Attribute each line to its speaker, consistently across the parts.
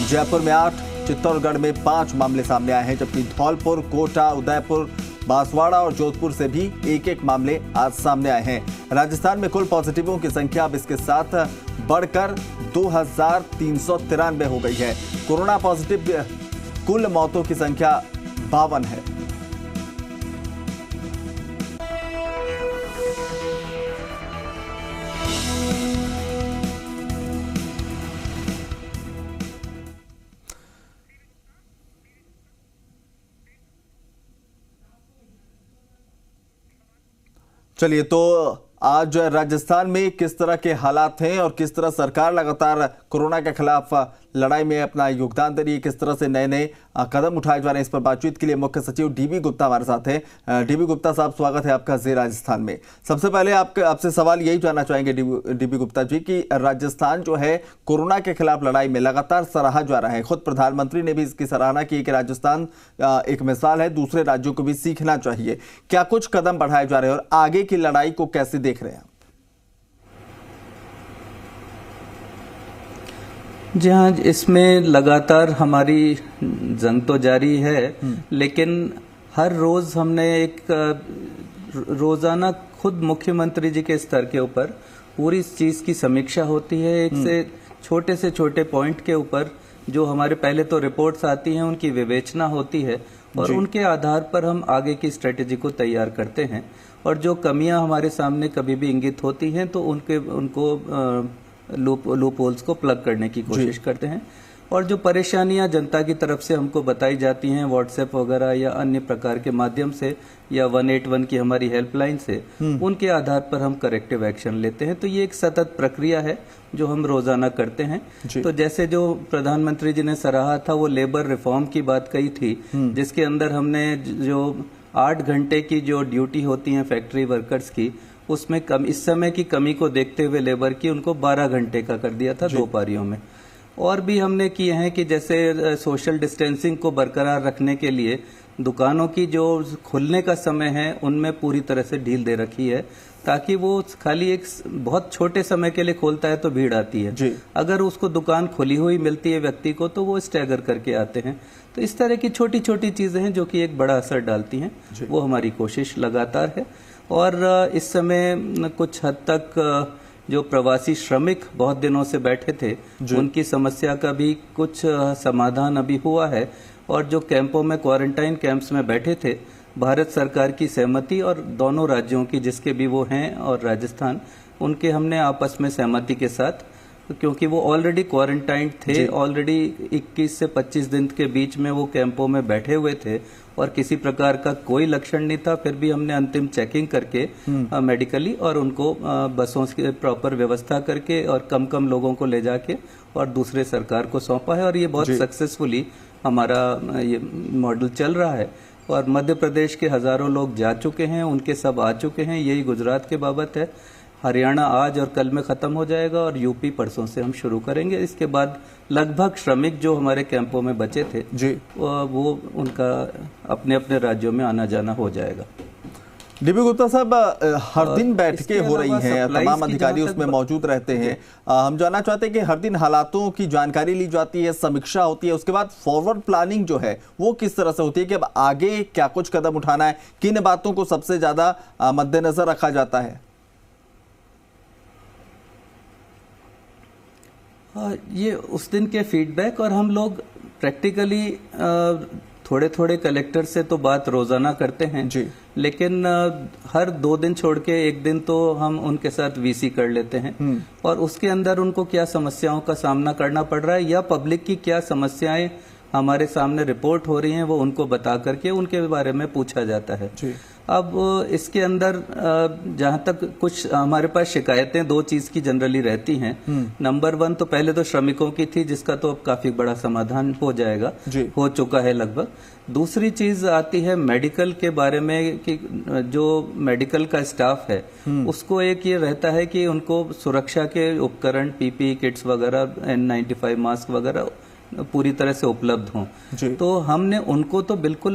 Speaker 1: जयपुर में 8, चित्तौड़गढ़ में 5 मामले सामने आए हैं, जबकि धौलपुर, कोटा, उदयपुर, बांसवाड़ा और जोधपुर से भी एक मामले आज सामने आए हैं। राजस्थान में कुल पॉजिटिवों की संख्या अब इसके साथ बढ़कर 2393 हो गई है। कोरोना पॉजिटिव कुल मौतों की संख्या 52 है। चलिए, तो आज राजस्थान में किस तरह के हालात हैं और किस तरह सरकार लगातार कोरोना के खिलाफ लड़ाई में अपना योगदान दे रही है, किस तरह से नए नए कदम उठाए जा रहे हैं, इस पर बातचीत के लिए मुख्य सचिव डीबी गुप्ता हमारे साथ हैं। डीबी गुप्ता साहब, स्वागत है आपका जी राजस्थान में। सबसे पहले आपसे सवाल यही जानना चाहेंगे डीबी गुप्ता जी कि राजस्थान जो है कोरोना के खिलाफ लड़ाई में लगातार सराहा जा रहा है। खुद प्रधानमंत्री ने भी इसकी सराहना की कि राजस्थान एक मिसाल है, दूसरे राज्यों को भी सीखना चाहिए। क्या कुछ कदम बढ़ाए जा रहे हैं और आगे की लड़ाई को कैसे देख रहे हैं?
Speaker 2: जी हाँ, इसमें लगातार हमारी जंग तो जारी है, लेकिन हर रोज हमने एक रोजाना खुद मुख्यमंत्री जी के स्तर के ऊपर पूरी इस चीज की समीक्षा होती है। एक से छोटे पॉइंट के ऊपर जो हमारे पहले तो रिपोर्ट्स आती हैं, उनकी विवेचना होती है और उनके आधार पर हम आगे की स्ट्रेटेजी को तैयार करते हैं। और जो कमियां हमारे सामने कभी भी इंगित होती हैं तो उनको लूप होल्स को प्लग करने की कोशिश करते हैं। और जो परेशानियां जनता की तरफ से हमको बताई जाती हैं व्हाट्सएप वगैरह या अन्य प्रकार के माध्यम से या 181 की हमारी हेल्पलाइन से, उनके आधार पर हम करेक्टिव एक्शन लेते हैं। तो ये एक सतत प्रक्रिया है जो हम रोजाना करते हैं। तो जैसे जो प्रधानमंत्री जी ने सराहा था, वो लेबर रिफॉर्म की बात कही थी, जिसके अंदर हमने जो 8 घंटे की जो ड्यूटी होती है फैक्ट्री वर्कर्स की, उसमें इस समय की कमी को देखते हुए लेबर की उनको 12 घंटे का कर दिया था 2 पारियों में। और भी हमने किए हैं कि जैसे सोशल डिस्टेंसिंग को बरकरार रखने के लिए दुकानों की जो खुलने का समय है उनमें पूरी तरह से ढील दे रखी है, ताकि वो खाली एक बहुत छोटे समय के लिए खोलता है तो भीड़ आती है। अगर उसको दुकान खुली हुई मिलती है व्यक्ति को तो वो स्टैगर करके आते हैं। तो इस तरह की छोटी छोटी चीजें हैं जो कि एक बड़ा असर डालती हैं। वो हमारी कोशिश लगातार है। और इस समय कुछ हद तक जो प्रवासी श्रमिक बहुत दिनों से बैठे थे, उनकी समस्या का भी कुछ समाधान अभी हुआ है। और जो कैंपों में, क्वारंटाइन कैंप्स में बैठे थे, भारत सरकार की सहमति और दोनों राज्यों की जिसके भी वो हैं और राजस्थान, उनके हमने आपस में सहमति के साथ, क्योंकि वो ऑलरेडी क्वारंटाइन थे, ऑलरेडी 21 से 25 दिन के बीच में वो कैंपों में बैठे हुए थे और किसी प्रकार का कोई लक्षण नहीं था, फिर भी हमने अंतिम चेकिंग करके मेडिकली और उनको बसों की प्रॉपर व्यवस्था करके और कम लोगों को ले जाके और दूसरे सरकार को सौंपा है। और ये बहुत सक्सेसफुली हमारा ये मॉडल चल रहा है। और मध्य प्रदेश के हजारों लोग जा चुके हैं, उनके सब आ चुके हैं। यही गुजरात के बाबत है। हरियाणा आज और कल में खत्म हो जाएगा और यूपी परसों से हम शुरू करेंगे। इसके बाद लगभग श्रमिक जो हमारे कैंपों में बचे थे वो उनका अपने अपने राज्यों में आना जाना हो जाएगा।
Speaker 1: डीबी गुप्ता साहब, हर दिन बैठकें हो रही हैं, तमाम अधिकारी उसमें मौजूद रहते हैं। हम जानना चाहते हैं कि हर दिन हालातों की जानकारी ली जाती है, समीक्षा होती है, उसके बाद फॉरवर्ड प्लानिंग जो है वो किस तरह से होती है कि अब आगे क्या कुछ कदम उठाना है, किन बातों को सबसे ज्यादा मद्देनजर रखा जाता है?
Speaker 2: ये उस दिन के फीडबैक और हम लोग प्रैक्टिकली थोड़े थोड़े कलेक्टर से तो बात रोजाना करते हैं लेकिन हर 2 दिन छोड़ के 1 दिन तो हम उनके साथ वीसी कर लेते हैं और उसके अंदर उनको क्या समस्याओं का सामना करना पड़ रहा है या पब्लिक की क्या समस्याएं हमारे सामने रिपोर्ट हो रही हैं वो उनको बता करके उनके बारे में पूछा जाता है। अब इसके अंदर जहां तक कुछ हमारे पास शिकायतें 2 चीज की जनरली रहती हैं। नंबर 1 तो पहले तो श्रमिकों की थी, जिसका तो अब काफी बड़ा समाधान हो जाएगा, हो चुका है लगभग। दूसरी चीज आती है मेडिकल के बारे में कि जो मेडिकल का स्टाफ है उसको एक ये रहता है कि उनको सुरक्षा के उपकरण, पीपीई किट्स वगैरह, N95 मास्क वगैरह पूरी तरह से उपलब्ध हों। तो हमने उनको तो बिल्कुल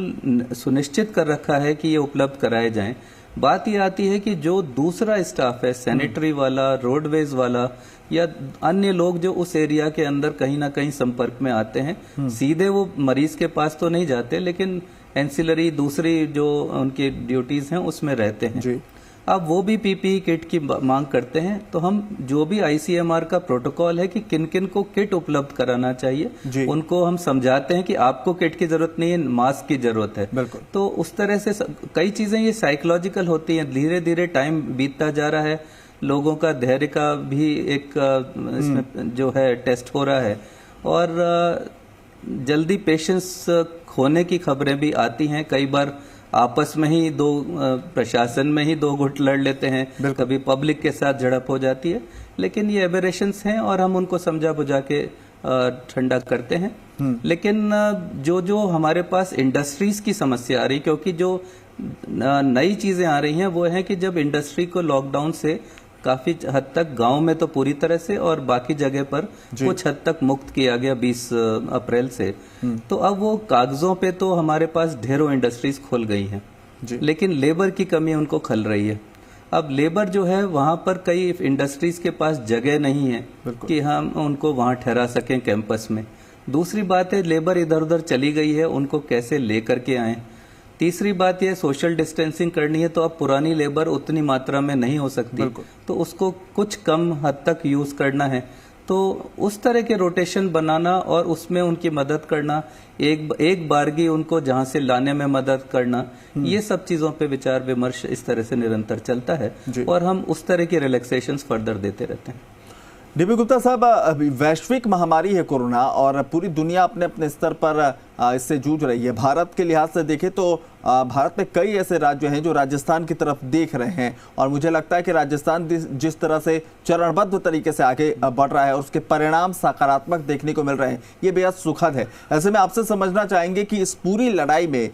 Speaker 2: सुनिश्चित कर रखा है कि ये उपलब्ध कराए जाएं, बात ये आती है कि जो दूसरा स्टाफ है, सैनिटरी वाला, रोडवेज वाला या अन्य लोग जो उस एरिया के अंदर कहीं ना कहीं संपर्क में आते हैं, सीधे वो मरीज के पास तो नहीं जाते, लेकिन एंसिलरी दूसरी जो उनकी ड्यूटीज हैं उसमें रहते हैं जी। अब वो भी पीपीई किट की मांग करते हैं, तो हम जो भी आईसीएमआर का प्रोटोकॉल है कि किन किन को किट उपलब्ध कराना चाहिए, उनको हम समझाते हैं कि आपको किट की जरूरत नहीं है, मास्क की जरूरत है। तो उस तरह से कई चीजें ये साइकोलॉजिकल होती हैं। धीरे धीरे टाइम बीतता जा रहा है, लोगों का धैर्य का भी एक इसमें जो है टेस्ट हो रहा है, और जल्दी पेशेंस खोने की खबरें भी आती हैं। कई बार आपस में ही प्रशासन में ही दो गुट लड़ लेते हैं, कभी पब्लिक के साथ झड़प हो जाती है, लेकिन ये एबरेशंस हैं और हम उनको समझा बुझा के ठंडा करते हैं। लेकिन जो हमारे पास इंडस्ट्रीज की समस्या आ रही, क्योंकि जो नई चीजें आ रही हैं वो है कि जब इंडस्ट्री को लॉकडाउन से काफी हद तक गांव में तो पूरी तरह से और बाकी जगह पर कुछ हद तक मुक्त किया गया 20 अप्रैल से, तो अब वो कागजों पे तो हमारे पास ढेरों इंडस्ट्रीज खुल गई हैं, लेकिन लेबर की कमी उनको खल रही है। अब लेबर जो है वहां पर कई इंडस्ट्रीज के पास जगह नहीं है कि हम उनको वहां ठहरा सकें कैंपस में। दूसरी बात है लेबर इधर उधर चली गई है, उनको कैसे लेकर के आए। तीसरी बात यह सोशल डिस्टेंसिंग करनी है, तो अब पुरानी लेबर उतनी मात्रा में नहीं हो सकती, तो उसको कुछ कम हद तक यूज करना है। तो उस तरह के रोटेशन बनाना और उसमें उनकी मदद करना, एक बारगी उनको जहां से लाने में मदद करना, ये सब चीजों पे विचार विमर्श इस तरह से निरंतर चलता है और हम उस तरह की रिलैक्सेशंस फर्दर देते रहते हैं।
Speaker 1: डीबी गुप्ता साहब, वैश्विक महामारी है कोरोना और पूरी दुनिया अपने अपने स्तर पर इससे जूझ रही है। भारत के लिहाज से देखें तो भारत में कई ऐसे राज्य हैं जो राजस्थान की तरफ देख रहे हैं और मुझे लगता है कि राजस्थान जिस तरह से चरणबद्ध तरीके से आगे बढ़ रहा है और उसके परिणाम सकारात्मक देखने को मिल रहे हैं, ये बेहद सुखद है। ऐसे में आपसे समझना चाहेंगे कि इस पूरी लड़ाई में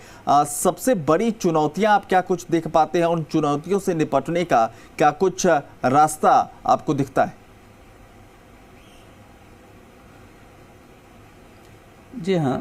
Speaker 1: सबसे बड़ी चुनौतियां आप क्या कुछ देख पाते हैं, उन चुनौतियों से निपटने का क्या कुछ रास्ता आपको दिखता है?
Speaker 2: जी हाँ,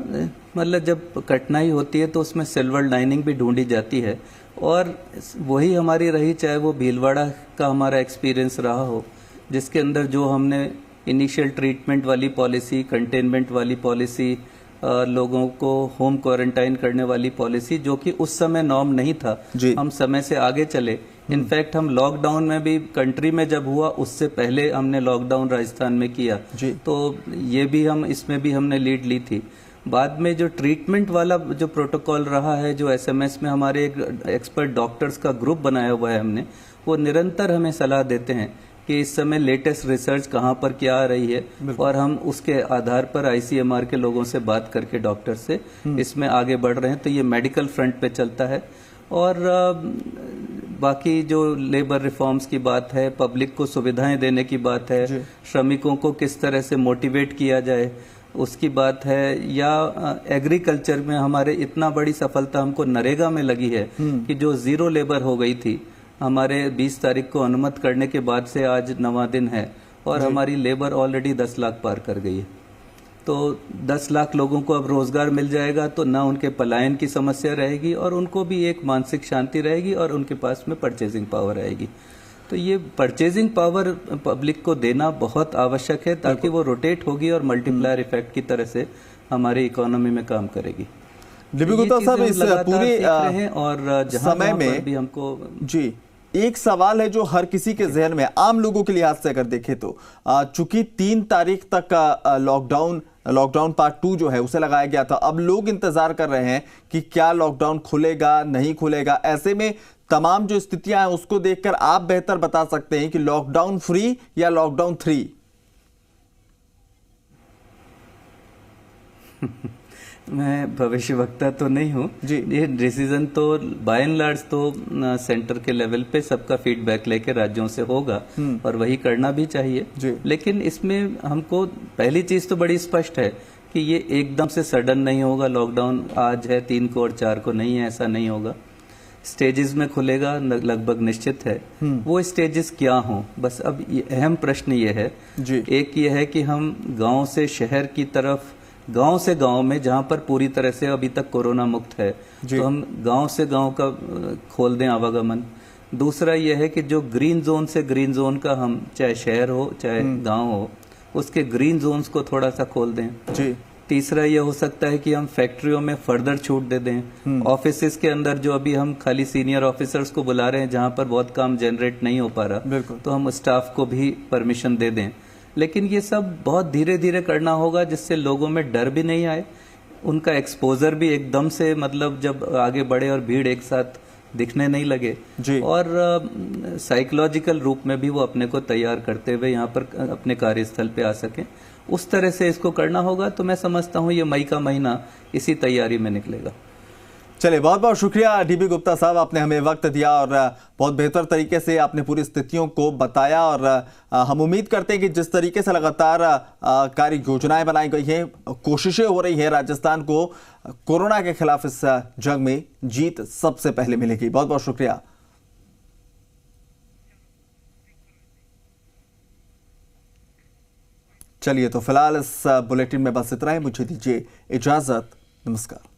Speaker 2: मतलब जब कठिनाई होती है तो उसमें सिल्वर लाइनिंग भी ढूंढी जाती है और वही हमारी रही, चाहे वो भीलवाड़ा का हमारा एक्सपीरियंस रहा हो, जिसके अंदर जो हमने इनिशियल ट्रीटमेंट वाली पॉलिसी, कंटेनमेंट वाली पॉलिसी, लोगों को होम क्वारंटाइन करने वाली पॉलिसी, जो कि उस समय नॉर्म नहीं था, हम समय से आगे चले। इनफैक्ट हम लॉकडाउन में भी कंट्री में जब हुआ उससे पहले हमने लॉकडाउन राजस्थान में किया, तो ये भी इसमें भी हमने लीड ली थी। बाद में जो ट्रीटमेंट वाला जो प्रोटोकॉल रहा है, जो एसएमएस में हमारे एक एक्सपर्ट डॉक्टर्स का ग्रुप बनाया हुआ है हमने, वो निरंतर हमें सलाह देते हैं कि इस समय लेटेस्ट रिसर्च कहाँ पर क्या आ रही है और हम उसके आधार पर आईसीएमआर के लोगों से बात करके डॉक्टर से इसमें आगे बढ़ रहे हैं। तो ये मेडिकल फ्रंट पे चलता है और बाकी जो लेबर रिफॉर्म्स की बात है, पब्लिक को सुविधाएं देने की बात है, श्रमिकों को किस तरह से मोटिवेट किया जाए उसकी बात है, या एग्रीकल्चर में हमारे इतना बड़ी सफलता हमको नरेगा में लगी है कि जो जीरो लेबर हो गई थी, हमारे 20 तारीख को अनुमत करने के बाद से आज 9वां दिन है और हमारी लेबर ऑलरेडी 10 लाख पार कर गई है। तो 10 लाख लोगों को अब रोजगार मिल जाएगा, तो ना उनके पलायन की समस्या रहेगी और उनको भी एक मानसिक शांति रहेगी और उनके पास में परचेजिंग पावर आएगी। तो ये परचेजिंग पावर पब्लिक को देना बहुत आवश्यक है, ताकि वो रोटेट होगी और मल्टीप्लायर इफेक्ट की तरह से हमारी इकोनॉमी में काम करेगी।
Speaker 1: डीबी गुप्ता साहब, इस पूरे
Speaker 2: और समय में भी हमको
Speaker 1: जी एक सवाल है जो हर किसी के जहन में, आम लोगों के लिहाज से अगर देखें तो, चूंकि 3 तारीख तक का लॉकडाउन पार्ट 2 जो है उसे लगाया गया था, अब लोग इंतजार कर रहे हैं कि क्या लॉकडाउन खुलेगा नहीं खुलेगा। ऐसे में तमाम जो स्थितियां हैं उसको देखकर आप बेहतर बता सकते हैं कि लॉकडाउन फ्री या लॉकडाउन 3?
Speaker 2: मैं भविष्यवक्ता तो नहीं हूँ जी। ये डिसीजन तो बाय एंड लार्ज तो सेंटर के लेवल पे सबका फीडबैक लेके राज्यों से होगा और वही करना भी चाहिए। लेकिन इसमें हमको पहली चीज तो बड़ी स्पष्ट है कि ये एकदम से सडन नहीं होगा। लॉकडाउन आज है 3 को और 4 को नहीं है, ऐसा नहीं होगा। स्टेजेस में खुलेगा, लगभग निश्चित है। वो स्टेजेस क्या हों, बस अब अहम प्रश्न ये है जी। एक ये है कि हम गांव से शहर की तरफ, गांव से गांव में जहां पर पूरी तरह से अभी तक कोरोना मुक्त है, तो हम गांव से गांव का खोल दें आवागमन। दूसरा यह है कि जो ग्रीन जोन से ग्रीन जोन का हम चाहे शहर हो चाहे गांव हो उसके ग्रीन जोन्स को थोड़ा सा खोल दें
Speaker 1: जी।
Speaker 2: तीसरा ये हो सकता है कि हम फैक्ट्रियों में फर्दर छूट दे दें। ऑफिसेस के अंदर जो अभी हम खाली सीनियर ऑफिसर्स को बुला रहे हैं जहां पर बहुत काम जनरेट नहीं हो पा रहा, तो हम स्टाफ को भी परमिशन दे दें। लेकिन ये सब बहुत धीरे धीरे करना होगा जिससे लोगों में डर भी नहीं आए, उनका एक्सपोजर भी एकदम से मतलब जब आगे बढ़े और भीड़ एक साथ दिखने नहीं लगे
Speaker 1: जी।
Speaker 2: और साइकोलॉजिकल रूप में भी वो अपने को तैयार करते हुए यहाँ पर अपने कार्यस्थल पे आ सकें, उस तरह से इसको करना होगा। तो मैं समझता हूँ ये मई का महीना इसी तैयारी में निकलेगा।
Speaker 1: चलिए, बहुत बहुत शुक्रिया डीबी गुप्ता साहब, आपने हमें वक्त दिया और बहुत बेहतर तरीके से आपने पूरी स्थितियों को बताया। और हम उम्मीद करते हैं कि जिस तरीके से लगातार कार्य योजनाएं बनाई गई हैं, कोशिशें हो रही हैं, राजस्थान को कोरोना के खिलाफ इस जंग में जीत सबसे पहले मिलेगी। बहुत बहुत शुक्रिया। चलिए, तो फिलहाल इस बुलेटिन में बस इतना ही। मुझे दीजिए इजाजत। नमस्कार।